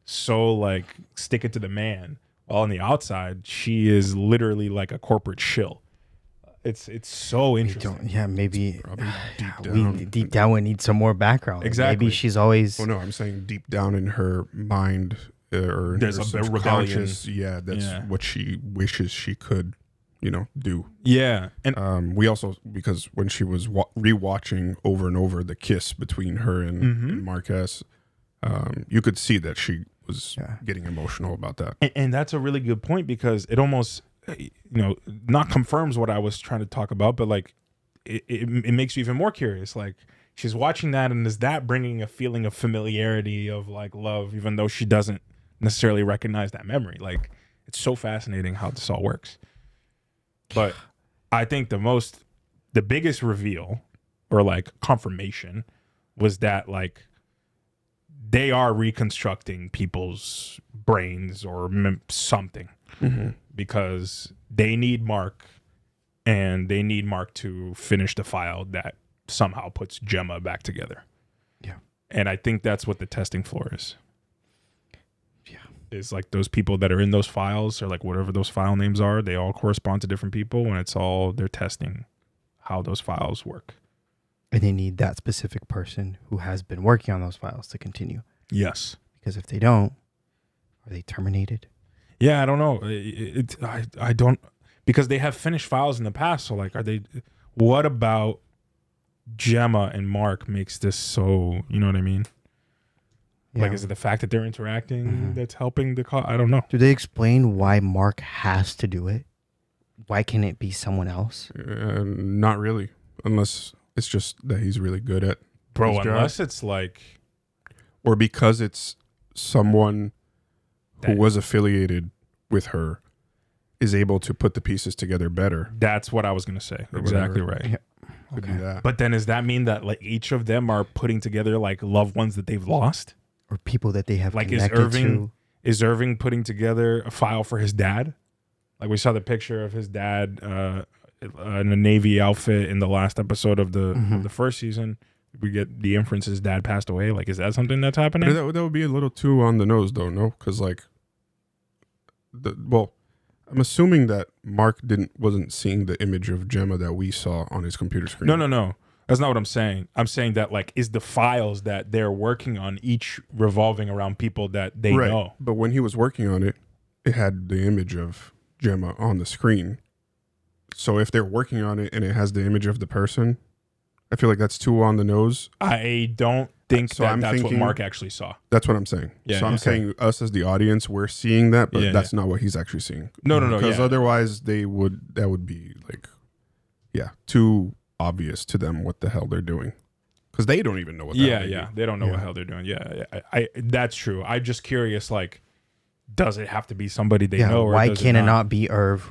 so like stick it to the man, while on the outside she is literally like a corporate shill? It's so interesting. Maybe deep down we need some more background. Exactly. Maybe she's always. Oh no, I'm saying deep down in her mind or there's her a rebellion. Yeah, that's what she wishes she could, do. Yeah, and we also, because when she was rewatching over and over the kiss between her and Marquez, you could see that she was getting emotional about that. And that's a really good point, because it almost, not confirms what I was trying to talk about, but like it makes you even more curious. Like she's watching that, and is that bringing a feeling of familiarity, of like love, even though she doesn't necessarily recognize that memory? Like, it's so fascinating how this all works. But I think the biggest reveal or like confirmation was that like they are reconstructing people's brains or something, because they need Mark, and they need Mark to finish the file that somehow puts Gemma back together. Yeah. And I think that's what the testing floor is. Yeah. Is like those people that are in those files, or like whatever those file names are, they all correspond to different people, and they're testing how those files work. And they need that specific person who has been working on those files to continue. Yes. Because if they don't, are they terminated? Yeah, I don't know. I don't, because they have finished files in the past. So like, what about Gemma and Mark makes this so, you know what I mean? Yeah. Like, is it the fact that they're interacting that's helping the cause? I don't know. Do they explain why Mark has to do it? Why can't it be someone else? Not really, unless it's just that he's really good at Bro, his unless job. it's like, or because it's someone who was affiliated with her is able to put the pieces together better. That's what I was going to say. Exactly right. Yeah. Could be that. But then does that mean that like each of them are putting together like loved ones that they've lost? Or people that they have like connected to? Is Irving putting together a file for his dad? Like we saw the picture of his dad in a Navy outfit in the last episode of the first season. We get the inference his dad passed away. Like, is that something that's happening? That would be a little too on the nose, though, no? Because like, I'm assuming that Mark wasn't seeing the image of Gemma that we saw on his computer screen. No. That's not what I'm saying. I'm saying that like, is the files that they're working on each revolving around people that they know? But when he was working on it, it had the image of Gemma on the screen. So if they're working on it and it has the image of the person, I feel like that's too on the nose. I don't think that's what Mark actually saw. That's what I'm saying. Yeah, so I'm saying us as the audience, we're seeing that, but that's yeah. not what he's actually seeing. No. Because otherwise that would be like, too obvious to them what the hell they're doing. Because they don't even know what the hell they're doing. They don't know what the hell they're doing. Yeah. I that's true. I'm just curious, like, does it have to be somebody they know? Or why does can't it not be Irv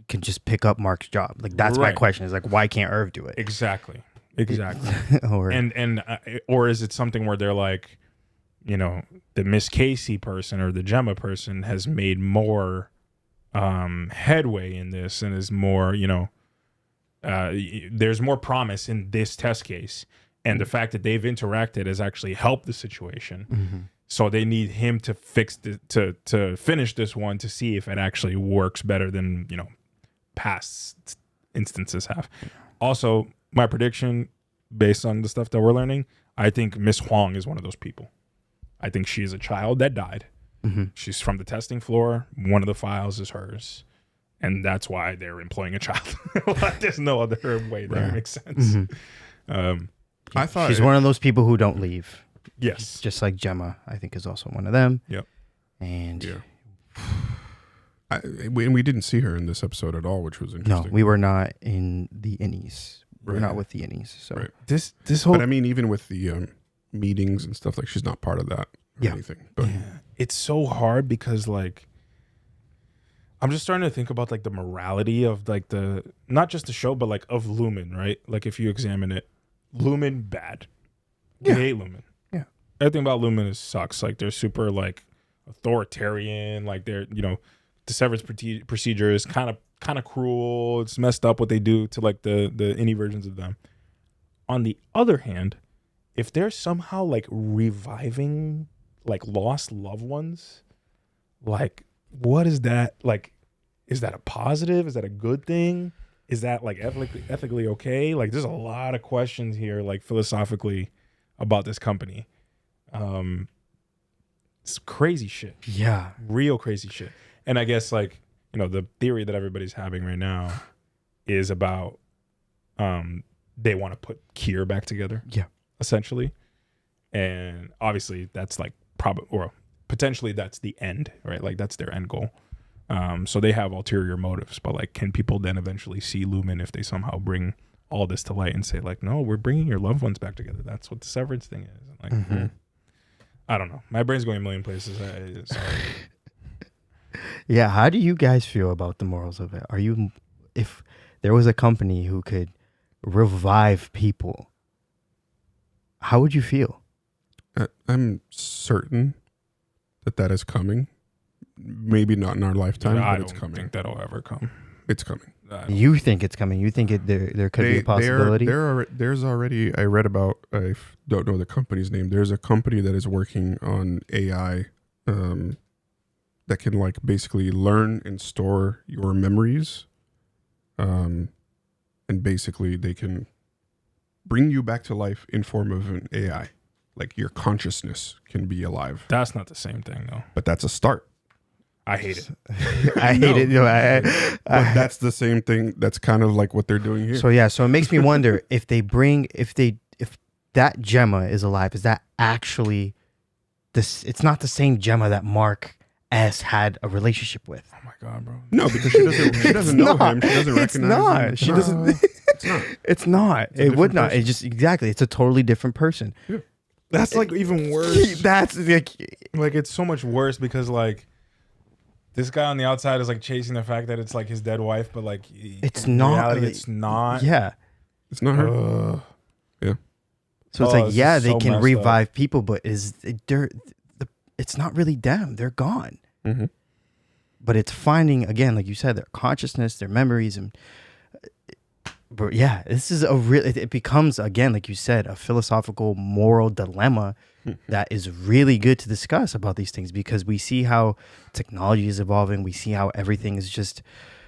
can just pick up Mark's job? Like, that's my question, is like, why can't Irv do it? Exactly. Or is it something where they're like, you know, the Miss Casey person or the Gemma person has made more headway in this and is more, you know, there's more promise in this test case, and the fact that they've interacted has actually helped the situation. So they need him to fix to finish this one to see if it actually works better than, you know, past instances have. Also, my prediction, based on the stuff that we're learning, I think Miss Huang is one of those people. I think she is a child that died. She's from the testing floor. One of the files is hers. And that's why they're employing a child. There's no other way that makes sense. I thought she's one of those people who don't leave. Yes. Just like Gemma, I think, is also one of them. Yep. And we didn't see her in this episode at all, which was interesting. No, we were not in the innies. We're not with the innies. So this whole, but I mean, even with the meetings and stuff, like, she's not part of that or anything. But it's so hard because, like, I'm just starting to think about like the morality of like the, not just the show, but like of Lumen, right? Like, if you examine it, Lumen bad. We hate Lumen. Yeah. Everything about Lumen sucks. Like, they're super like authoritarian. Like, they're, you know, the severance procedure is kind of cruel. It's messed up what they do to like the innie versions of them. On the other hand, if they're somehow like reviving like lost loved ones, like, what is that? Like, is that a positive? Is that a good thing? Is that like ethically okay? Like, there's a lot of questions here, like philosophically, about this company. It's crazy shit. Yeah. Real crazy shit. And I guess, like, you know, the theory that everybody's having right now is about they want to put Kier back together. Yeah. Essentially. And obviously that's like probably, or potentially that's the end, right? Like, that's their end goal. So they have ulterior motives, but like, can people then eventually see Lumen if they somehow bring all this to light and say like, no, we're bringing your loved ones back together. That's what the severance thing is. And like, I don't know. My brain's going a million places. Sorry. Yeah, how do you guys feel about the morals of it? Are you, if there was a company who could revive people, how would you feel? I'm certain that is coming. Maybe not in our lifetime, but it's coming. I don't think that'll ever come. It's coming. You think it's coming? You think there could be a possibility? There's already, I read about, I don't know the company's name. There's a company that is working on AI that can like basically learn and store your memories. And basically they can bring you back to life in form of an AI. Like, your consciousness can be alive. That's not the same thing though. But that's a start. I hate it. I hate it. No, but that's the same thing. That's kind of like what they're doing here. So yeah, so it makes me wonder if that Gemma is alive, is that actually this? It's not the same Gemma that Mark S had a relationship with. Oh my god, bro! No, because she doesn't know him. She doesn't recognize him. She doesn't. It's not. It's not. It would not. person. It just exactly. It's a totally different person. Yeah. That's like even worse. That's like it's so much worse because like, this guy on the outside is like chasing the fact that it's like his dead wife, but like, it's in not. reality, it's not. Yeah. It's not her. Yeah. So it's like, yeah, they can messed revive people, but it's not really them. They're gone. Mm-hmm. But it's finding, again, like you said, their consciousness, their memories, and But yeah, this is a real. It becomes again, like you said, a philosophical, moral dilemma that is really good to discuss about these things because we see how technology is evolving. We see how everything is just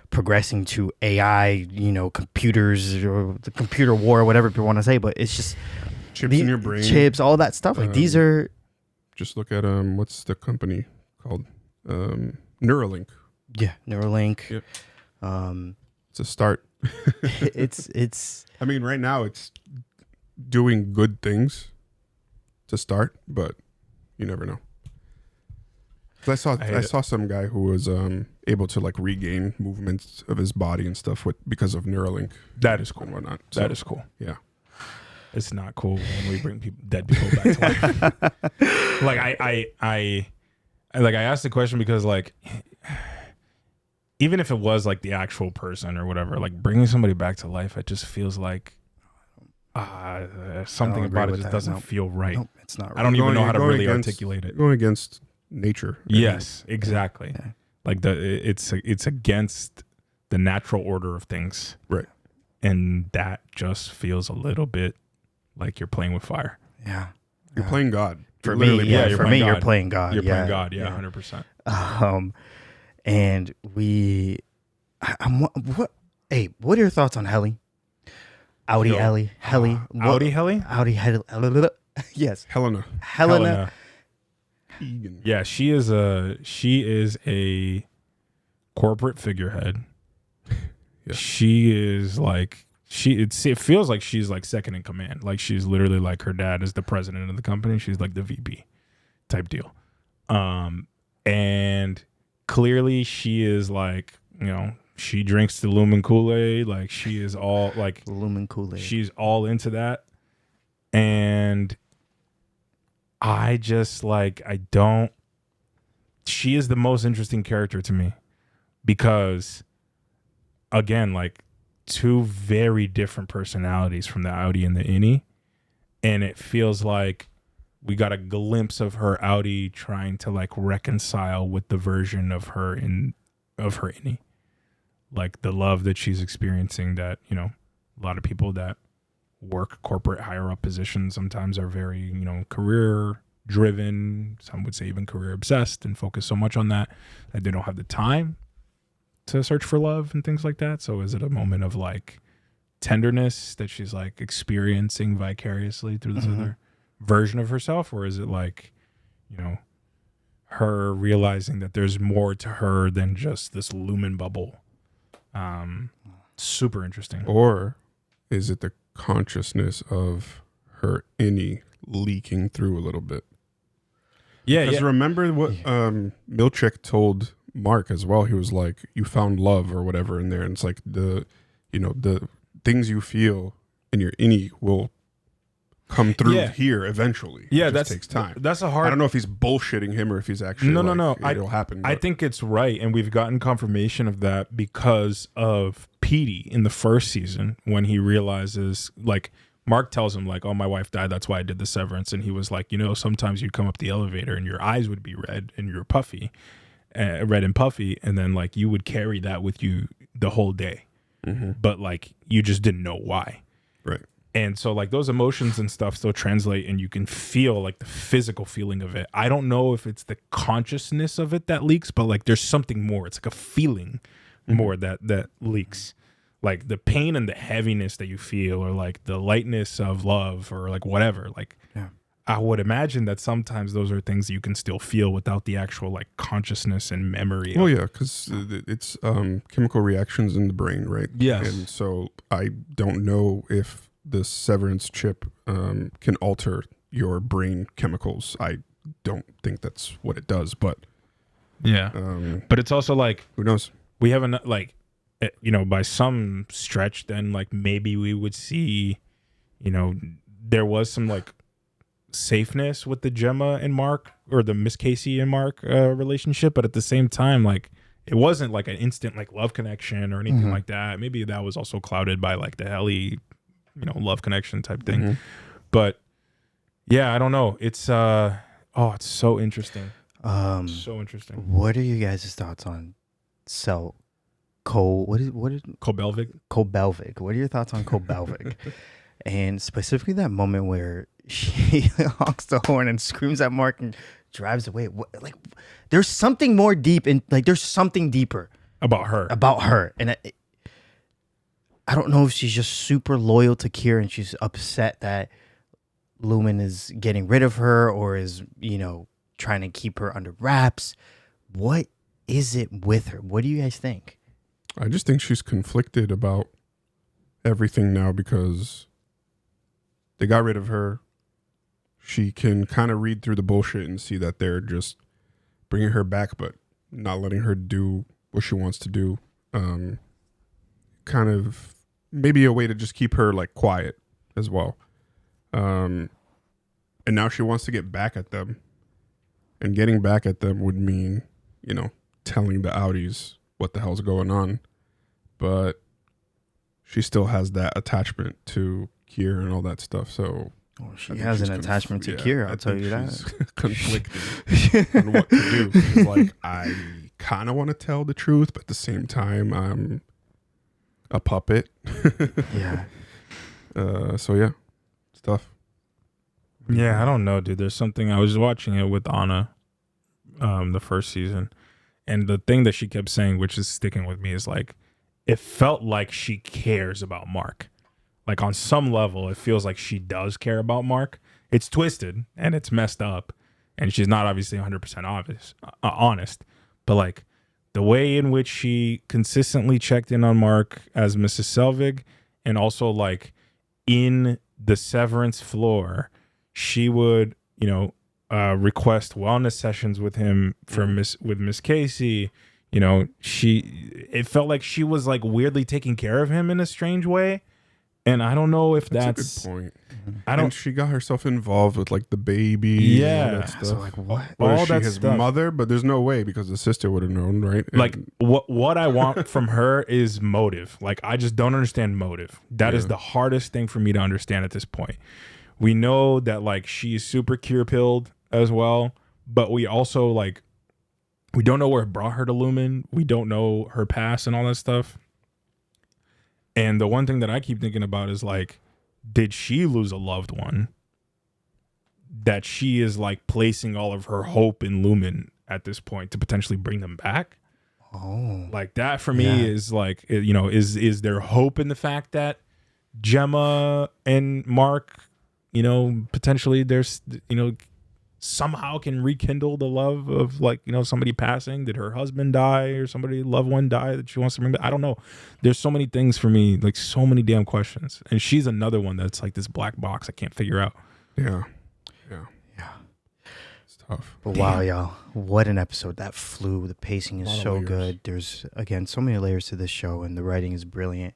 progressing to AI, computers or the computer war, whatever people want to say. But it's just chips in your brain, chips, all that stuff. Like these are. Just look at what's the company called? Neuralink. Yeah, Neuralink. Yep. It's a start. it's. I mean, right now it's doing good things to start, but you never know. I saw some guy who was able to like regain movements of his body and stuff because of Neuralink. That is cool. And whatnot. That is cool. Yeah. It's not cool when we bring dead people back to life. Like I asked the question because like even if it was like the actual person or whatever, like bringing somebody back to life, it just feels like something about it just doesn't feel right. Nope, it's not right. I don't even know how to really against, articulate it. Going against nature. Yes, exactly. Yeah. Like it's against the natural order of things. Right. And that just feels a little bit like you're playing with fire. Yeah. You're playing God. For me, yeah. For me, you're playing God. You're playing God. Yeah, 100%. And what are your thoughts on Helly? Audi Helly. Audi Helly? Audi Helly. Yes. Helena. Egan. Yeah, she is a corporate figurehead. Yeah. She is like it feels like she's like second in command. Like she's literally like her dad is the president of the company. She's like the VP type deal. And clearly she is like, she drinks the Lumen Kool-Aid. Like she is all like Lumen Kool-Aid. She's all into that. And I just like, she is the most interesting character to me because again, like two very different personalities from the Audi and the Innie. And it feels like we got a glimpse of her Audi trying to like reconcile with the version of her Innie. Like the love that she's experiencing that, a lot of people that work corporate higher up positions sometimes are very, career driven. Some would say even career obsessed and focus so much on that they don't have the time to search for love and things like that. So is it a moment of like tenderness that she's like experiencing vicariously through this other version of herself? Or is it like, her realizing that there's more to her than just this lumen bubble? Super interesting. Or is it the consciousness of her Innie leaking through a little bit? Yeah. Because remember what Milchick told Mark as well. He was like, you found love or whatever in there. And it's like the things you feel in your Innie will come through here eventually. Yeah, that takes time. That's a hard. I don't know if he's bullshitting him or if he's actually no. It'll happen. I think it's right, and we've gotten confirmation of that because of Petey in the first season when he realizes, like, Mark tells him like, "Oh, my wife died. That's why I did the severance." And he was like, sometimes you'd come up the elevator and your eyes would be red and you're puffy, red and puffy, and then like you would carry that with you the whole day, but like you just didn't know why. Right. And so like those emotions and stuff still translate and you can feel like the physical feeling of it. I don't know if it's the consciousness of it that leaks, but like there's something more. It's like a feeling more that leaks. Like the pain and the heaviness that you feel, or like the lightness of love, or like whatever. Like I would imagine that sometimes those are things that you can still feel without the actual like consciousness and memory. Well, yeah, because it's chemical reactions in the brain, right? Yes. And so I don't know if the severance chip can alter your brain chemicals. I don't think that's what it does, but but it's also like, who knows? We haven't like, by some stretch, then like maybe we would see, there was some like safeness with the Gemma and Mark, or the Miss Casey and Mark relationship, but at the same time, like it wasn't like an instant like love connection or anything like that. Maybe that was also clouded by like the Helly, love connection type thing. But yeah, I don't know. It's it's so interesting. So interesting. What are you guys' thoughts on Kobelvig. Kobelvig. What are your thoughts on Kobelvig? And specifically that moment where she honks the horn and screams at Mark and drives away. There's something more deep in, there's something deeper about her. And I don't know if she's just super loyal to Kier and she's upset that Lumen is getting rid of her or is, trying to keep her under wraps. What is it with her? What do you guys think? I just think she's conflicted about everything now because they got rid of her. She can kind of read through the bullshit and see that they're just bringing her back, but not letting her do what she wants to do. Kind of maybe a way to just keep her quiet as well. And now she wants to get back at them. And getting back at them would mean, telling the Audis what the hell's going on. But she still has that attachment to Kier and all that stuff. So she has an attachment to Kier, I'll tell you that. She's conflicted on what to do. It's I kind of want to tell the truth, but at the same time, I'm a puppet. Yeah. So yeah, it's tough. Yeah, I don't know, dude. There's something, I was watching it with Anna, the first season, and the thing that she kept saying, which is sticking with me, is it felt like she cares about Mark. On some level, it feels like she does care about Mark. It's twisted and it's messed up, and she's not obviously 100% honest, but the way in which she consistently checked in on Mark as Mrs. Selvig, and also in the Severance floor, she would, request wellness sessions with him with Miss Casey. It felt like she was weirdly taking care of him in a strange way. And I don't know if that's a good point. And she got herself involved with the baby. Yeah. And all that stuff. So what? Or All is she that his stuff. mother? But there's no way because the sister would have known, right? What I want from her is motive. I just don't understand motive. That is the hardest thing for me to understand at this point. We know that she is super cure-pilled as well, but we also we don't know what brought her to Lumen. We don't know her past and all that stuff. And the one thing that I keep thinking about is did she lose a loved one that she is placing all of her hope in Lumen at this point to potentially bring them back? Oh, that for me is is there hope in the fact that Gemma and Mark, potentially there's, somehow can rekindle the love of somebody passing? Did her husband die or somebody loved one die that she wants to remember? I don't know. There's so many things for me, so many damn questions. And she's another one that's this black box I can't figure out. Yeah. It's tough. But wow, y'all, what an episode. That flew. The pacing is so good. There's, again, so many layers to this show, and the writing is brilliant.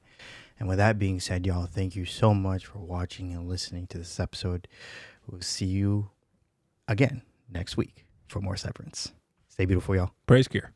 And with that being said, y'all, thank you so much for watching and listening to this episode. We'll see you again next week for more Severance. Stay beautiful, y'all. Praise Kier.